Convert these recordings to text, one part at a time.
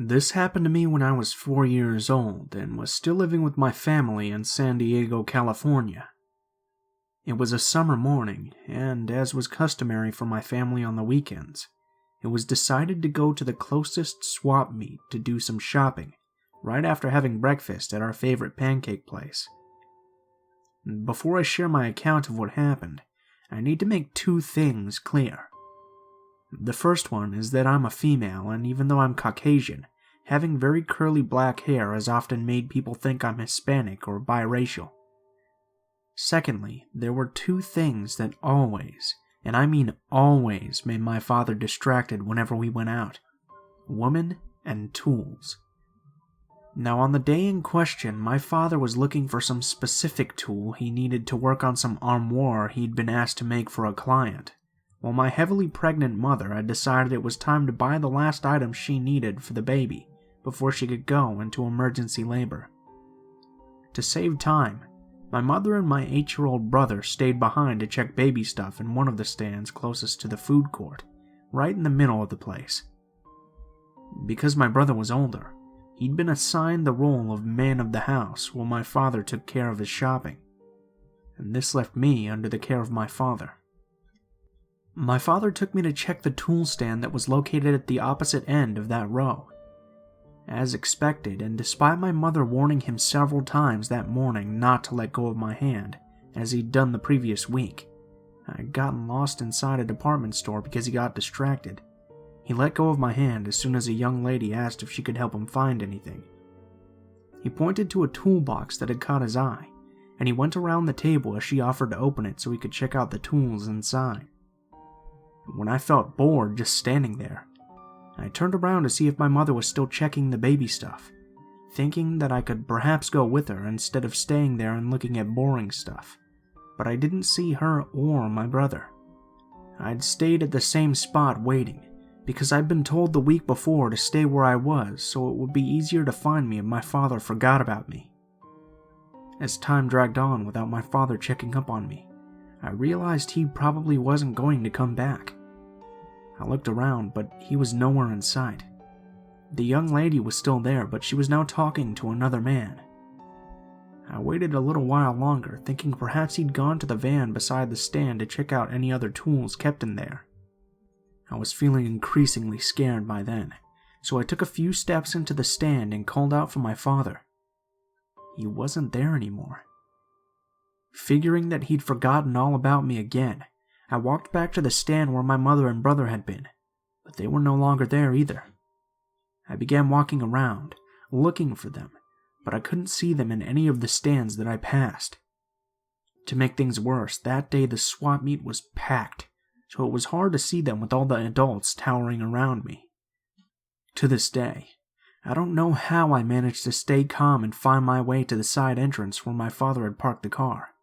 This happened to me when I was 4 years old and was still living with my family in San Diego, California. It was a summer morning, and as was customary for my family on the weekends, it was decided to go to the closest swap meet to do some shopping, right after having breakfast at our favorite pancake place. Before I share my account of what happened, I need to make two things clear. The first one is that I'm a female, and even though I'm Caucasian, having very curly black hair has often made people think I'm Hispanic or biracial. Secondly, there were two things that always, and I mean always, made my father distracted whenever we went out: women and tools. Now, on the day in question, my father was looking for some specific tool he needed to work on some armoire he'd been asked to make for a client, while my heavily pregnant mother had decided it was time to buy the last item she needed for the baby before she could go into emergency labor. To save time, my mother and my 8-year-old brother stayed behind to check baby stuff in one of the stands closest to the food court, right in the middle of the place. Because my brother was older, he'd been assigned the role of man of the house while my father took care of his shopping, and this left me under the care of my father. My father took me to check the tool stand that was located at the opposite end of that row. As expected, and despite my mother warning him several times that morning not to let go of my hand, as he'd done the previous week, I had gotten lost inside a department store because he got distracted. He let go of my hand as soon as a young lady asked if she could help him find anything. He pointed to a toolbox that had caught his eye, and he went around the table as she offered to open it so he could check out the tools inside. When I felt bored just standing there, I turned around to see if my mother was still checking the baby stuff, thinking that I could perhaps go with her instead of staying there and looking at boring stuff, but I didn't see her or my brother. I'd stayed at the same spot waiting, because I'd been told the week before to stay where I was so it would be easier to find me if my father forgot about me. As time dragged on without my father checking up on me, I realized he probably wasn't going to come back. I looked around, but he was nowhere in sight. The young lady was still there, but she was now talking to another man. I waited a little while longer, thinking perhaps he'd gone to the van beside the stand to check out any other tools kept in there. I was feeling increasingly scared by then, so I took a few steps into the stand and called out for my father. He wasn't there anymore. Figuring that he'd forgotten all about me again, I walked back to the stand where my mother and brother had been, but they were no longer there either. I began walking around, looking for them, but I couldn't see them in any of the stands that I passed. To make things worse, that day the swap meet was packed, so it was hard to see them with all the adults towering around me. To this day, I don't know how I managed to stay calm and find my way to the side entrance where my father had parked the car.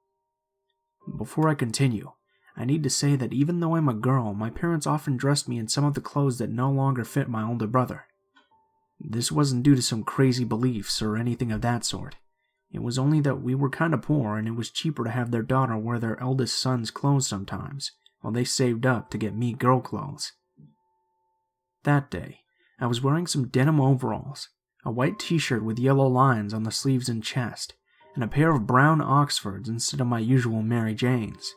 Before I continue, I need to say that even though I'm a girl, my parents often dressed me in some of the clothes that no longer fit my older brother. This wasn't due to some crazy beliefs or anything of that sort. It was only that we were kinda poor and it was cheaper to have their daughter wear their eldest son's clothes sometimes, while they saved up to get me girl clothes. That day, I was wearing some denim overalls, a white t-shirt with yellow lines on the sleeves and chest, and a pair of brown Oxfords instead of my usual Mary Janes.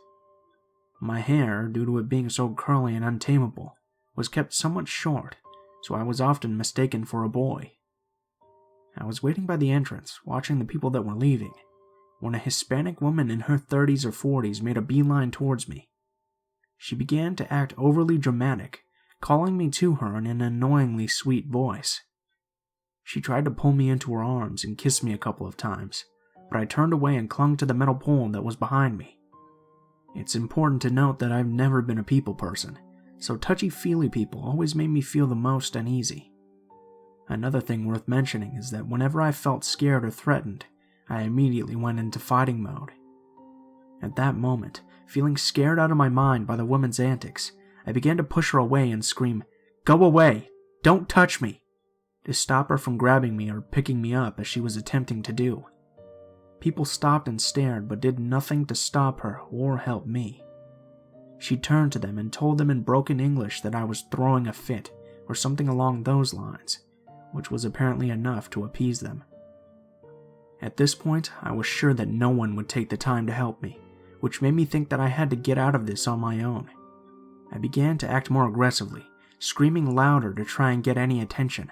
My hair, due to it being so curly and untamable, was kept somewhat short, so I was often mistaken for a boy. I was waiting by the entrance, watching the people that were leaving, when a Hispanic woman in her 30s or 40s made a beeline towards me. She began to act overly dramatic, calling me to her in an annoyingly sweet voice. She tried to pull me into her arms and kiss me a couple of times, but I turned away and clung to the metal pole that was behind me. It's important to note that I've never been a people person, so touchy-feely people always made me feel the most uneasy. Another thing worth mentioning is that whenever I felt scared or threatened, I immediately went into fighting mode. At that moment, feeling scared out of my mind by the woman's antics, I began to push her away and scream, "Go away! Don't touch me!" to stop her from grabbing me or picking me up as she was attempting to do. People stopped and stared but did nothing to stop her or help me. She turned to them and told them in broken English that I was throwing a fit or something along those lines, which was apparently enough to appease them. At this point, I was sure that no one would take the time to help me, which made me think that I had to get out of this on my own. I began to act more aggressively, screaming louder to try and get any attention.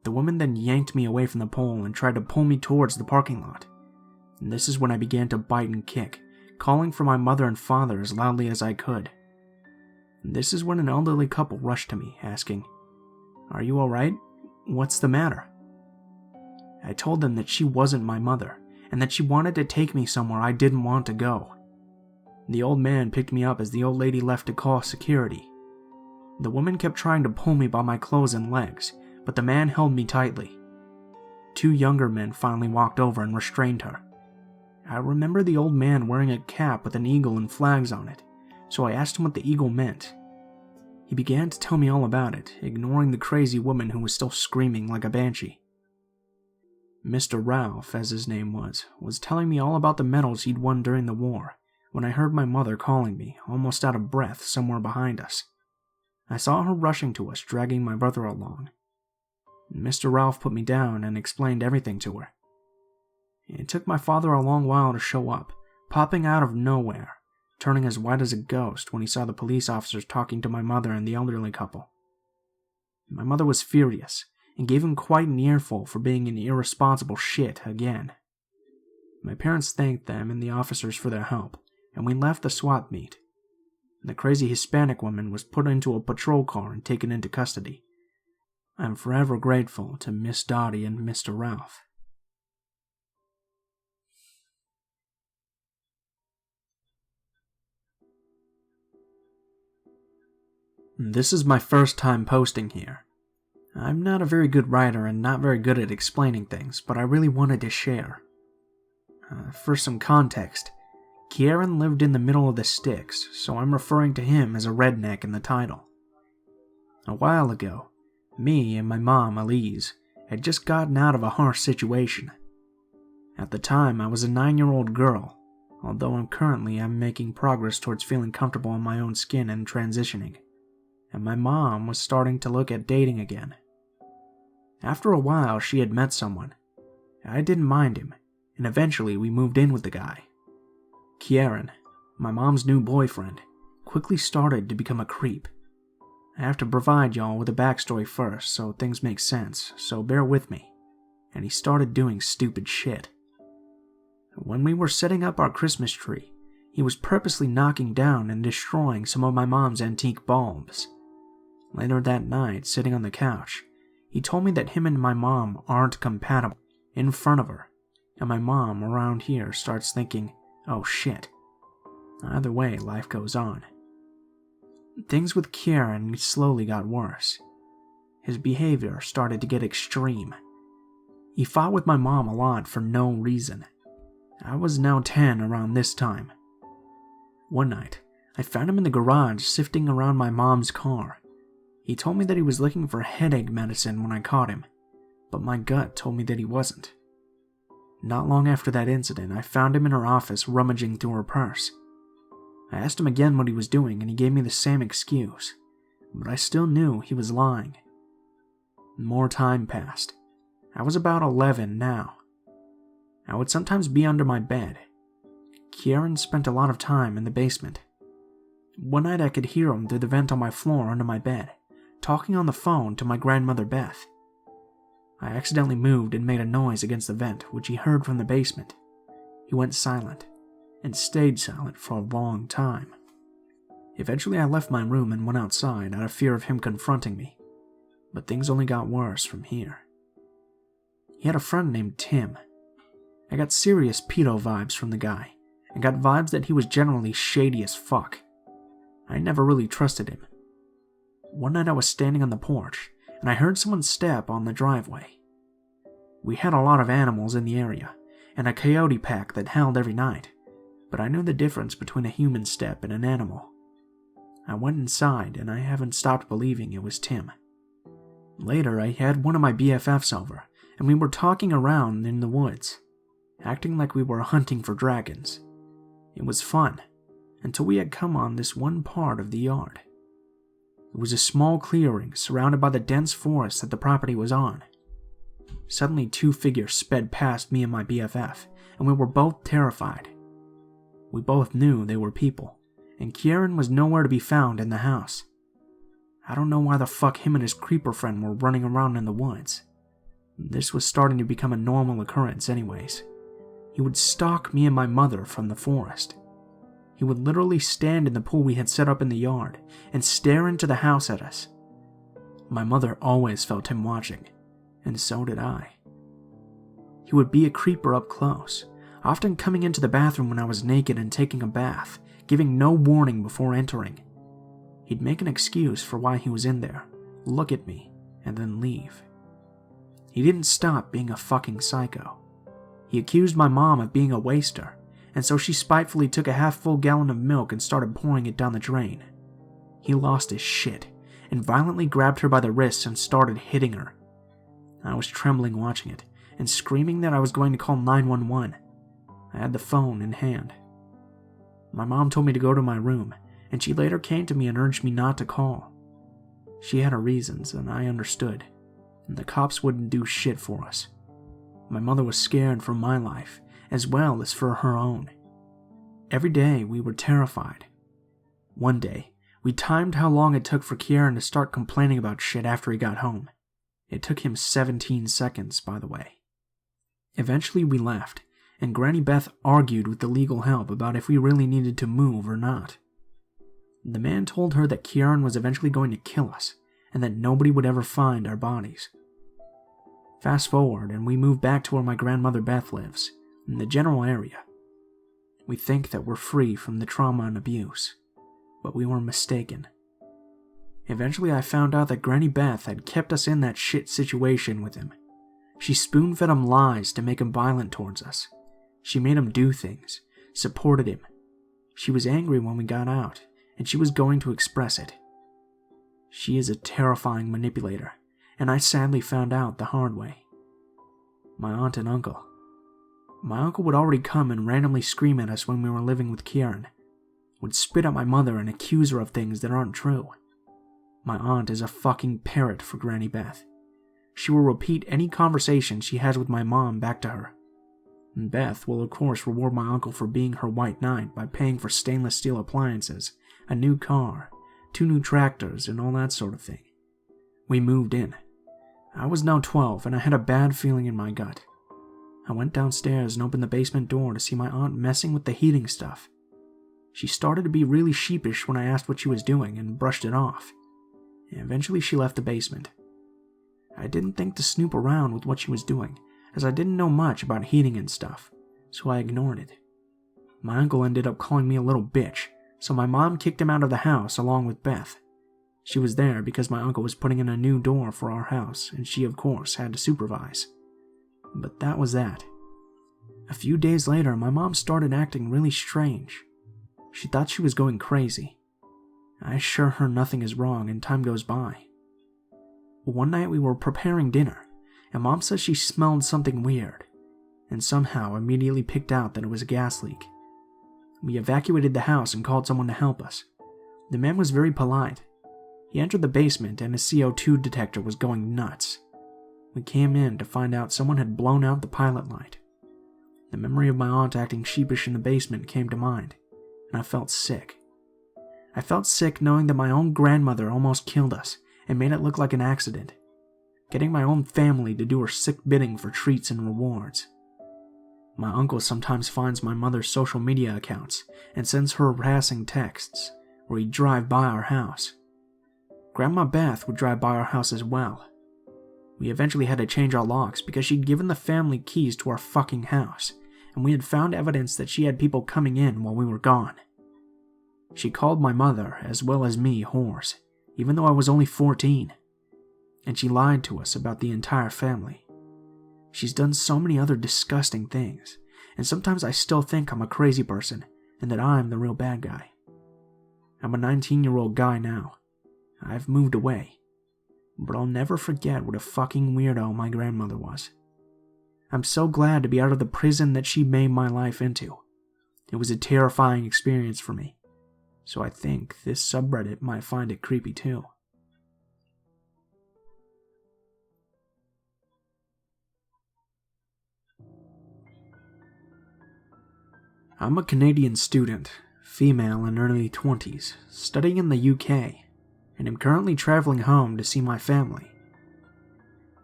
The woman then yanked me away from the pole and tried to pull me towards the parking lot. And this is when I began to bite and kick, calling for my mother and father as loudly as I could. And this is when an elderly couple rushed to me, asking, "Are you alright? What's the matter?" I told them that she wasn't my mother, and that she wanted to take me somewhere I didn't want to go. The old man picked me up as the old lady left to call security. The woman kept trying to pull me by my clothes and legs, but the man held me tightly. 2 younger men finally walked over and restrained her. I remember the old man wearing a cap with an eagle and flags on it, so I asked him what the eagle meant. He began to tell me all about it, ignoring the crazy woman who was still screaming like a banshee. Mr. Ralph, as his name was telling me all about the medals he'd won during the war, when I heard my mother calling me, almost out of breath, somewhere behind us. I saw her rushing to us, dragging my brother along. Mr. Ralph put me down and explained everything to her. It took my father a long while to show up, popping out of nowhere, turning as white as a ghost when he saw the police officers talking to my mother and the elderly couple. My mother was furious, and gave him quite an earful for being an irresponsible shit again. My parents thanked them and the officers for their help, and we left the swap meet. The crazy Hispanic woman was put into a patrol car and taken into custody. I'm forever grateful to Miss Dottie and Mr. Ralph. This is my first time posting here. I'm not a very good writer and not very good at explaining things, but I really wanted to share. For some context, Kieran lived in the middle of the sticks, so I'm referring to him as a redneck in the title. A while ago, me and my mom, Elise, had just gotten out of a harsh situation. At the time, I was a 9-year-old girl, although I'm making progress towards feeling comfortable in my own skin and transitioning, and my mom was starting to look at dating again. After a while, she had met someone. I didn't mind him, and eventually we moved in with the guy. Kieran, my mom's new boyfriend, quickly started to become a creep. I have to provide y'all with a backstory first so things make sense, so bear with me. And he started doing stupid shit. When we were setting up our Christmas tree, he was purposely knocking down and destroying some of my mom's antique bulbs. Later that night, sitting on the couch, he told me that him and my mom aren't compatible in front of her, and my mom around here starts thinking, oh shit. Either way, life goes on. Things with Kieran slowly got worse. His behavior started to get extreme. He fought with my mom a lot for no reason. I was now 10 around this time. One night, I found him in the garage sifting around my mom's car. He told me that he was looking for headache medicine when I caught him, but my gut told me that he wasn't. Not long after that incident, I found him in her office rummaging through her purse. I asked him again what he was doing, and he gave me the same excuse, but I still knew he was lying. More time passed. I was about 11 now. I would sometimes be under my bed. Kieran spent a lot of time in the basement. One night I could hear him through the vent on my floor under my bed, talking on the phone to my grandmother Beth. I accidentally moved and made a noise against the vent, which he heard from the basement. He went silent, and stayed silent for a long time. Eventually I left my room and went outside out of fear of him confronting me, but things only got worse from here. He had a friend named Tim. I got serious pedo vibes from the guy, and got vibes that he was generally shady as fuck. I never really trusted him. One night I was standing on the porch, and I heard someone step on the driveway. We had a lot of animals in the area, and a coyote pack that howled every night, but I knew the difference between a human step and an animal. I went inside, and I haven't stopped believing it was Tim. Later, I had one of my BFFs over, and we were talking around in the woods, acting like we were hunting for dragons. It was fun, until we had come on this one part of the yard. It was a small clearing surrounded by the dense forest that the property was on. Suddenly, 2 figures sped past me and my BFF, and we were both terrified. We both knew they were people, and Kieran was nowhere to be found in the house. I don't know why the fuck him and his creeper friend were running around in the woods. This was starting to become a normal occurrence anyways. He would stalk me and my mother from the forest. He would literally stand in the pool we had set up in the yard and stare into the house at us. My mother always felt him watching, and so did I. He would be a creeper up close, often coming into the bathroom when I was naked and taking a bath, giving no warning before entering. He'd make an excuse for why he was in there, look at me, and then leave. He didn't stop being a fucking psycho. He accused my mom of being a waster, and so she spitefully took a half-full gallon of milk and started pouring it down the drain. He lost his shit and violently grabbed her by the wrists and started hitting her. I was trembling watching it and screaming that I was going to call 911. I had the phone in hand. My mom told me to go to my room, and she later came to me and urged me not to call. She had her reasons, and I understood, and the cops wouldn't do shit for us. My mother was scared for my life, as well as for her own. Every day we were terrified. One day, we timed how long it took for Kieran to start complaining about shit after he got home. It took him 17 seconds, by the way. Eventually we left, and Granny Beth argued with the legal help about if we really needed to move or not. The man told her that Kieran was eventually going to kill us, and that nobody would ever find our bodies. Fast forward, and we move back to where my grandmother Beth lives, in the general area. We think that we're free from the trauma and abuse, but we were mistaken. Eventually I found out that Granny Beth had kept us in that shit situation with him. She spoon-fed him lies to make him violent towards us. She made him do things, supported him. She was angry when we got out, and she was going to express it. She is a terrifying manipulator, and I sadly found out the hard way. My aunt and uncle. My uncle would already come and randomly scream at us when we were living with Kieran, would spit at my mother and accuse her of things that aren't true. My aunt is a fucking parrot for Granny Beth. She will repeat any conversation she has with my mom back to her. And Beth will of course reward my uncle for being her white knight by paying for stainless steel appliances, a new car, 2 new tractors, and all that sort of thing. We moved in. I was now 12 and I had a bad feeling in my gut. I went downstairs and opened the basement door to see my aunt messing with the heating stuff. She started to be really sheepish when I asked what she was doing and brushed it off. Eventually she left the basement. I didn't think to snoop around with what she was doing, as I didn't know much about heating and stuff, so I ignored it. My uncle ended up calling me a little bitch, so my mom kicked him out of the house along with Beth. She was there because my uncle was putting in a new door for our house, and she of course had to supervise. But that was that. A few days later, my mom started acting really strange. She thought she was going crazy. I assure her nothing is wrong and time goes by. One night we were preparing dinner, and Mom says she smelled something weird, and somehow immediately picked out that it was a gas leak. We evacuated the house and called someone to help us. The man was very polite. He entered the basement and his CO2 detector was going nuts. We came in to find out someone had blown out the pilot light. The memory of my aunt acting sheepish in the basement came to mind, and I felt sick. I felt sick knowing that my own grandmother almost killed us and made it look like an accident, getting my own family to do her sick bidding for treats and rewards. My uncle sometimes finds my mother's social media accounts and sends her harassing texts, or he'd drive by our house. Grandma Beth would drive by our house as well. We eventually had to change our locks because she'd given the family keys to our fucking house, and we had found evidence that she had people coming in while we were gone. She called my mother, as well as me, whores, even though I was only 14. And she lied to us about the entire family. She's done so many other disgusting things, and sometimes I still think I'm a crazy person and that I'm the real bad guy. I'm a 19-year-old guy now. I've moved away, but I'll never forget what a fucking weirdo my grandmother was. I'm so glad to be out of the prison that she made my life into. It was a terrifying experience for me, so I think this subreddit might find it creepy too. I'm a Canadian student, female in early 20s, studying in the UK, and am currently traveling home to see my family.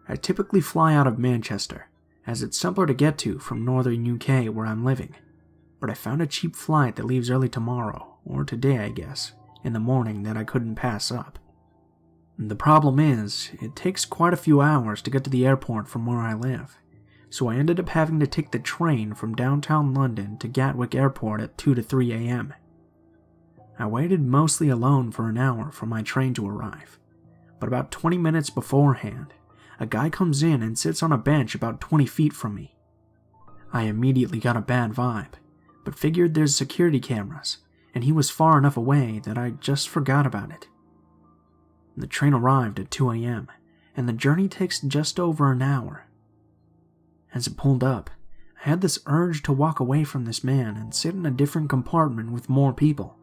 I typically fly out of Manchester, as it's simpler to get to from northern UK where I'm living, but I found a cheap flight that leaves early tomorrow, or today I guess, in the morning that I couldn't pass up. The problem is, it takes quite a few hours to get to the airport from where I live, so I ended up having to take the train from downtown London to Gatwick Airport at 2 to 3 a.m. I waited mostly alone for an hour for my train to arrive, but about 20 minutes beforehand, a guy comes in and sits on a bench about 20 feet from me. I immediately got a bad vibe, but figured there's security cameras, and he was far enough away that I just forgot about it. The train arrived at 2 a.m., and the journey takes just over an hour. As it pulled up, I had this urge to walk away from this man and sit in a different compartment with more people,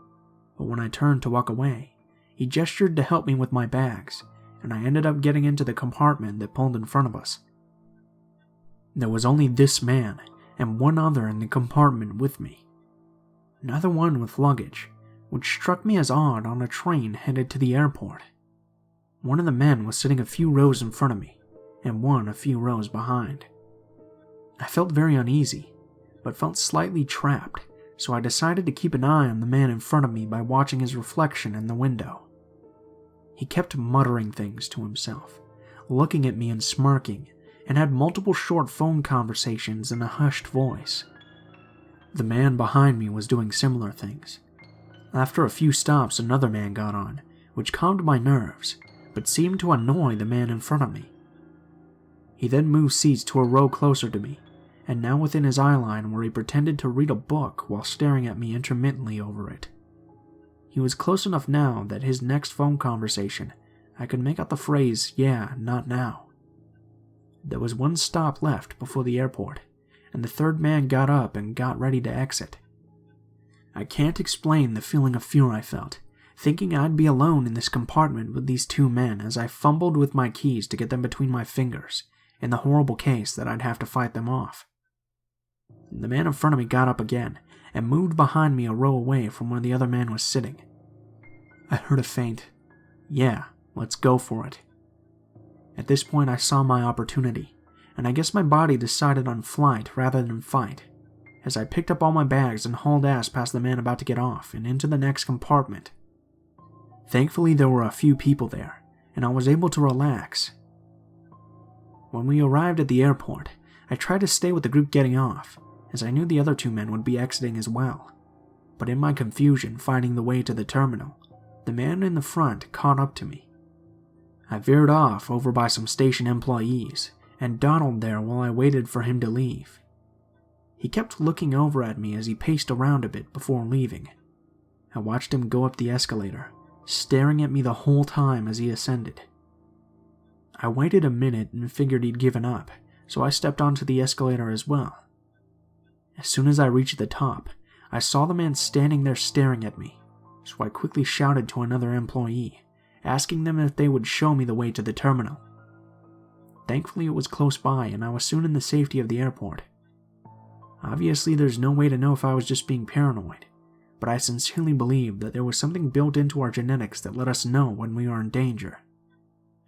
but when I turned to walk away, he gestured to help me with my bags, and I ended up getting into the compartment that pulled in front of us. There was only this man and one other in the compartment with me, neither one with luggage, which struck me as odd on a train headed to the airport. One of the men was sitting a few rows in front of me, and one a few rows behind. I felt very uneasy, but felt slightly trapped, so I decided to keep an eye on the man in front of me by watching his reflection in the window. He kept muttering things to himself, looking at me and smirking, and had multiple short phone conversations in a hushed voice. The man behind me was doing similar things. After a few stops, another man got on, which calmed my nerves, but seemed to annoy the man in front of me. He then moved seats to a row closer to me, and now within his eyeline where he pretended to read a book while staring at me intermittently over it. He was close enough now that his next phone conversation, I could make out the phrase, "Yeah, not now." There was one stop left before the airport, and the third man got up and got ready to exit. I can't explain the feeling of fear I felt, thinking I'd be alone in this compartment with these two men as I fumbled with my keys to get them between my fingers, in the horrible case that I'd have to fight them off. The man in front of me got up again and moved behind me a row away from where the other man was sitting. I heard a faint, "Yeah, let's go for it." At this point I saw my opportunity, and I guess my body decided on flight rather than fight, as I picked up all my bags and hauled ass past the man about to get off and into the next compartment. Thankfully there were a few people there, and I was able to relax. When we arrived at the airport, I tried to stay with the group getting off, as I knew the other two men would be exiting as well. But in my confusion finding the way to the terminal, the man in the front caught up to me. I veered off over by some station employees, and dawdled there while I waited for him to leave. He kept looking over at me as he paced around a bit before leaving. I watched him go up the escalator, staring at me the whole time as he ascended. I waited a minute and figured he'd given up, so I stepped onto the escalator as well. As soon as I reached the top, I saw the man standing there staring at me, so I quickly shouted to another employee, asking them if they would show me the way to the terminal. Thankfully it was close by and I was soon in the safety of the airport. Obviously there's no way to know if I was just being paranoid, but I sincerely believe that there was something built into our genetics that let us know when we are in danger.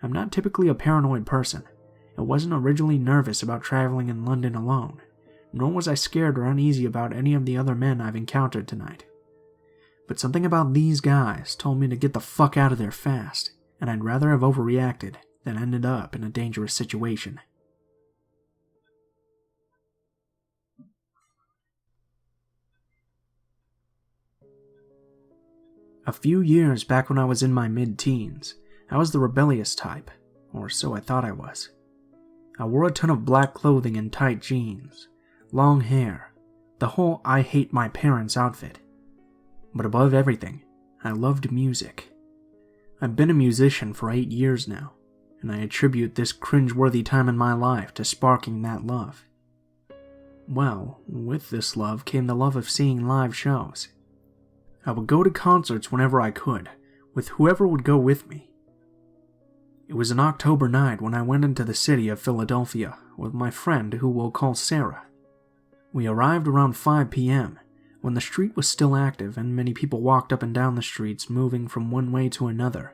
I'm not typically a paranoid person. I wasn't originally nervous about traveling in London alone, nor was I scared or uneasy about any of the other men I've encountered tonight. But something about these guys told me to get the fuck out of there fast, and I'd rather have overreacted than ended up in a dangerous situation. A few years back when I was in my mid-teens, I was the rebellious type, or so I thought I was. I wore a ton of black clothing and tight jeans, long hair, the whole I hate my parents outfit. But above everything, I loved music. I've been a musician for 8 years now, and I attribute this cringe-worthy time in my life to sparking that love. Well, with this love came the love of seeing live shows. I would go to concerts whenever I could, with whoever would go with me. It was an October night when I went into the city of Philadelphia with my friend who we'll call Sarah. We arrived around 5 p.m., when the street was still active and many people walked up and down the streets moving from one way to another.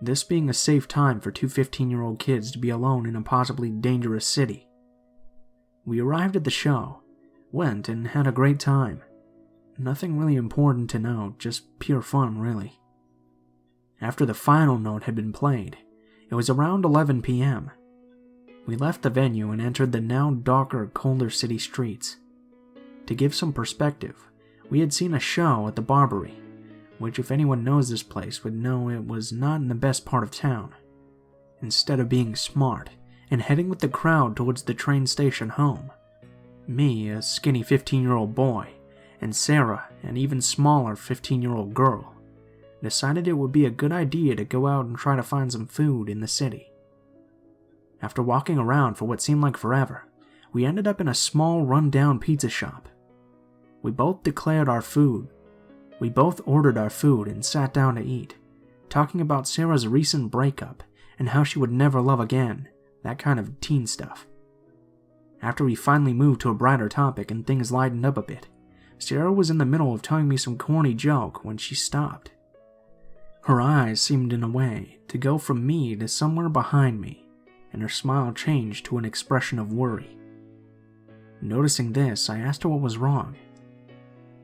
This being a safe time for two 15-year-old kids to be alone in a possibly dangerous city. We arrived at the show, went and had a great time. Nothing really important to note, just pure fun really. After the final note had been played, it was around 11 p.m. We left the venue and entered the now darker, colder city streets. To give some perspective, we had seen a show at the Barbary, which if anyone knows this place would know it was not in the best part of town. Instead of being smart and heading with the crowd towards the train station home, me, a skinny 15-year-old boy, and Sarah, an even smaller 15-year-old girl, decided it would be a good idea to go out and try to find some food in the city. After walking around for what seemed like forever, we ended up in a small run-down pizza shop. We both ordered our food and sat down to eat, talking about Sarah's recent breakup and how she would never love again, that kind of teen stuff. After we finally moved to a brighter topic and things lightened up a bit, Sarah was in the middle of telling me some corny joke when she stopped. Her eyes seemed in a way to go from me to somewhere behind me, and her smile changed to an expression of worry. Noticing this, I asked her what was wrong.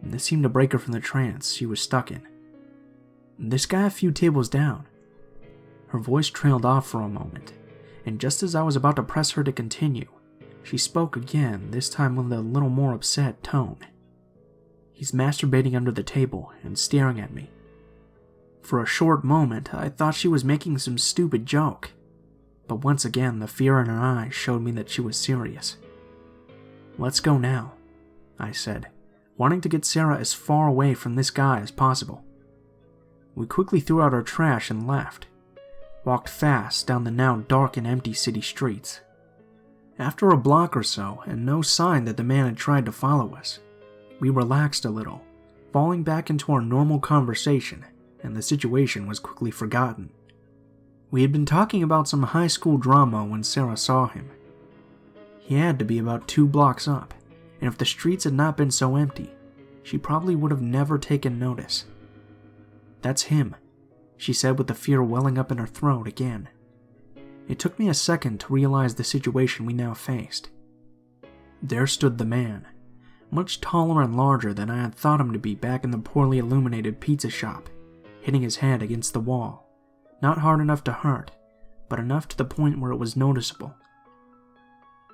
This seemed to break her from the trance she was stuck in. "This guy a few tables down." Her voice trailed off for a moment, and just as I was about to press her to continue, she spoke again, this time with a little more upset tone. "He's masturbating under the table and staring at me." For a short moment, I thought she was making some stupid joke, but once again the fear in her eyes showed me that she was serious. "Let's go now," I said, wanting to get Sarah as far away from this guy as possible. We quickly threw out our trash and left, walked fast down the now dark and empty city streets. After a block or so, and no sign that the man had tried to follow us, we relaxed a little, falling back into our normal conversation, and the situation was quickly forgotten. We had been talking about some high school drama when Sarah saw him. He had to be about 2 blocks up, and if the streets had not been so empty, she probably would have never taken notice. "That's him," she said with the fear welling up in her throat again. It took me a second to realize the situation we now faced. There stood the man, much taller and larger than I had thought him to be back in the poorly illuminated pizza shop, hitting his head against the wall, not hard enough to hurt, but enough to the point where it was noticeable.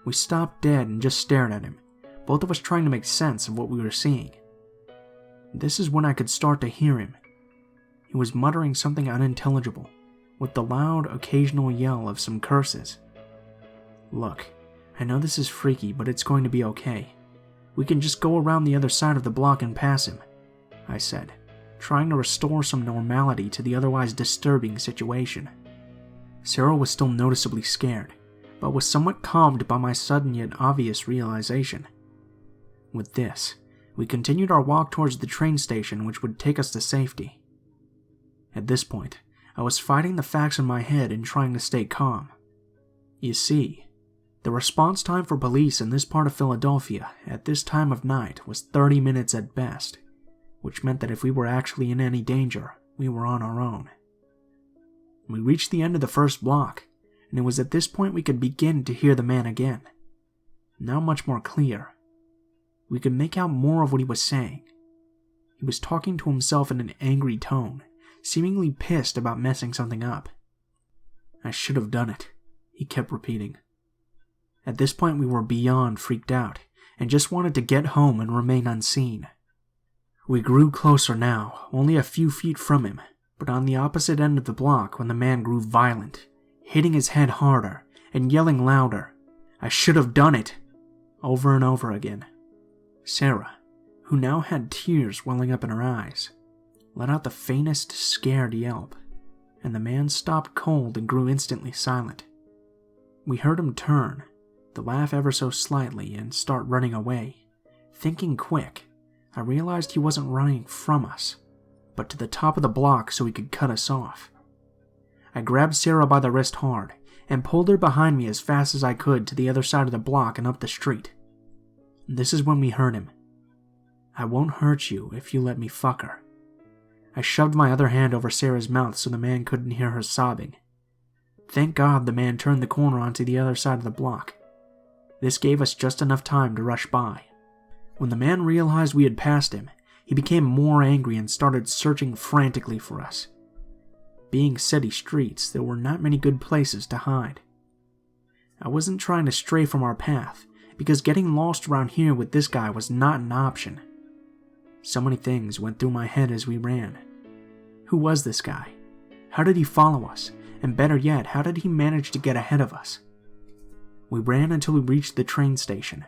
We stopped dead and just stared at him, both of us trying to make sense of what we were seeing. This is when I could start to hear him. He was muttering something unintelligible, with the loud, occasional yell of some curses. "Look, I know this is freaky, but it's going to be okay. We can just go around the other side of the block and pass him," I said, trying to restore some normality to the otherwise disturbing situation. Sarah was still noticeably scared, but was somewhat calmed by my sudden yet obvious realization. With this, we continued our walk towards the train station which would take us to safety. At this point, I was fighting the facts in my head and trying to stay calm. You see, the response time for police in this part of Philadelphia at this time of night was 30 minutes at best, which meant that if we were actually in any danger, we were on our own. We reached the end of the first block, and it was at this point we could begin to hear the man again. Now much more clear. We could make out more of what he was saying. He was talking to himself in an angry tone, seemingly pissed about messing something up. "I should have done it," he kept repeating. At this point we were beyond freaked out, and just wanted to get home and remain unseen. We grew closer now, only a few feet from him, but on the opposite end of the block when the man grew violent, hitting his head harder and yelling louder, "I should have done it," over and over again. Sarah, who now had tears welling up in her eyes, let out the faintest scared yelp, and the man stopped cold and grew instantly silent. We heard him turn, to laugh ever so slightly, and start running away. Thinking quick, I realized he wasn't running from us, but to the top of the block so he could cut us off. I grabbed Sarah by the wrist hard, and pulled her behind me as fast as I could to the other side of the block and up the street. This is when we heard him. "I won't hurt you if you let me fuck her." I shoved my other hand over Sarah's mouth so the man couldn't hear her sobbing. Thank God the man turned the corner onto the other side of the block. This gave us just enough time to rush by. When the man realized we had passed him, he became more angry and started searching frantically for us. Being city streets, there were not many good places to hide. I wasn't trying to stray from our path, because getting lost around here with this guy was not an option. So many things went through my head as we ran. Who was this guy? How did he follow us? And better yet, how did he manage to get ahead of us? We ran until we reached the train station.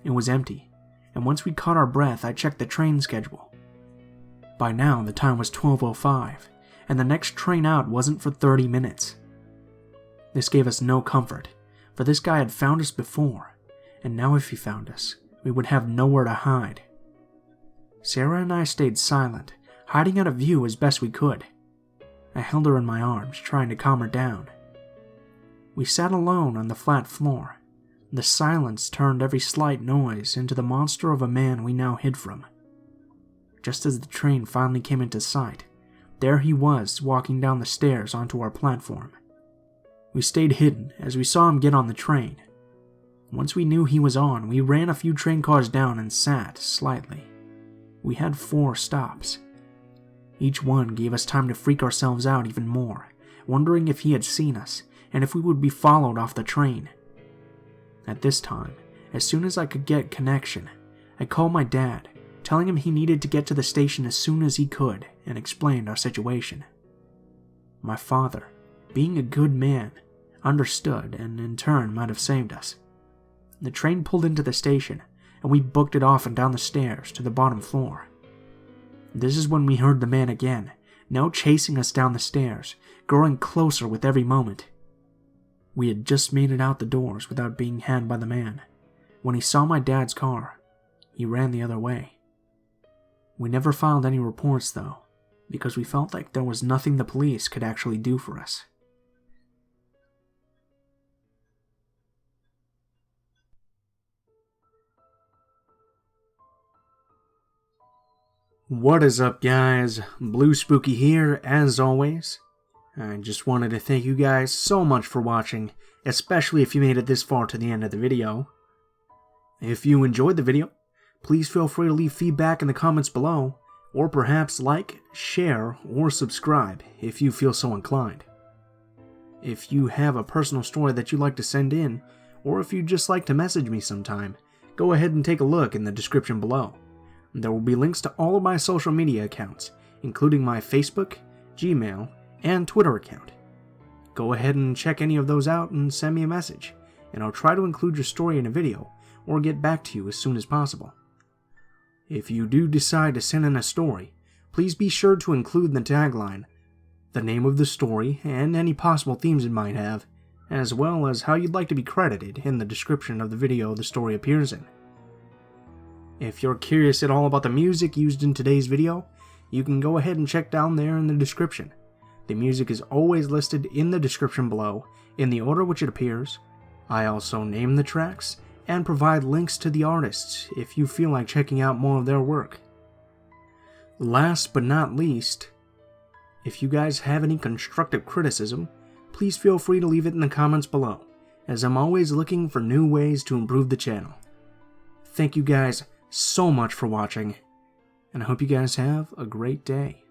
It was empty, and once we caught our breath, I checked the train schedule. By now, the time was 12:05, and the next train out wasn't for 30 minutes. This gave us no comfort, for this guy had found us before, and now if he found us, we would have nowhere to hide. Sarah and I stayed silent, hiding out of view as best we could. I held her in my arms, trying to calm her down. We sat alone on the flat floor. The silence turned every slight noise into the monster of a man we now hid from. Just as the train finally came into sight, there he was walking down the stairs onto our platform. We stayed hidden as we saw him get on the train. Once we knew he was on, we ran a few train cars down and sat slightly. We had 4 stops. Each one gave us time to freak ourselves out even more, wondering if he had seen us and if we would be followed off the train. At this time, as soon as I could get connection, I called my dad, telling him he needed to get to the station as soon as he could, and explained our situation. My father, being a good man, understood and in turn might have saved us. The train pulled into the station, and we booked it off and down the stairs to the bottom floor. This is when we heard the man again, now chasing us down the stairs, growing closer with every moment. We had just made it out the doors without being had by the man. When he saw my dad's car, he ran the other way. We never filed any reports though, because we felt like there was nothing the police could actually do for us. What is up, guys? Blue Spooky here, as always. I just wanted to thank you guys so much for watching, especially if you made it this far to the end of the video. If you enjoyed the video, please feel free to leave feedback in the comments below, or perhaps like, share, or subscribe if you feel so inclined. If you have a personal story that you'd like to send in, or if you'd just like to message me sometime, go ahead and take a look in the description below. There will be links to all of my social media accounts, including my Facebook, Gmail, and Twitter account. Go ahead and check any of those out and send me a message, and I'll try to include your story in a video or get back to you as soon as possible. If you do decide to send in a story, please be sure to include in the tagline the name of the story and any possible themes it might have, as well as how you'd like to be credited in the description of the video the story appears in. If you're curious at all about the music used in today's video, you can go ahead and check down there in the description. The music is always listed in the description below, in the order which it appears. I also name the tracks, and provide links to the artists if you feel like checking out more of their work. Last but not least, if you guys have any constructive criticism, please feel free to leave it in the comments below, as I'm always looking for new ways to improve the channel. Thank you guys so much for watching, and I hope you guys have a great day.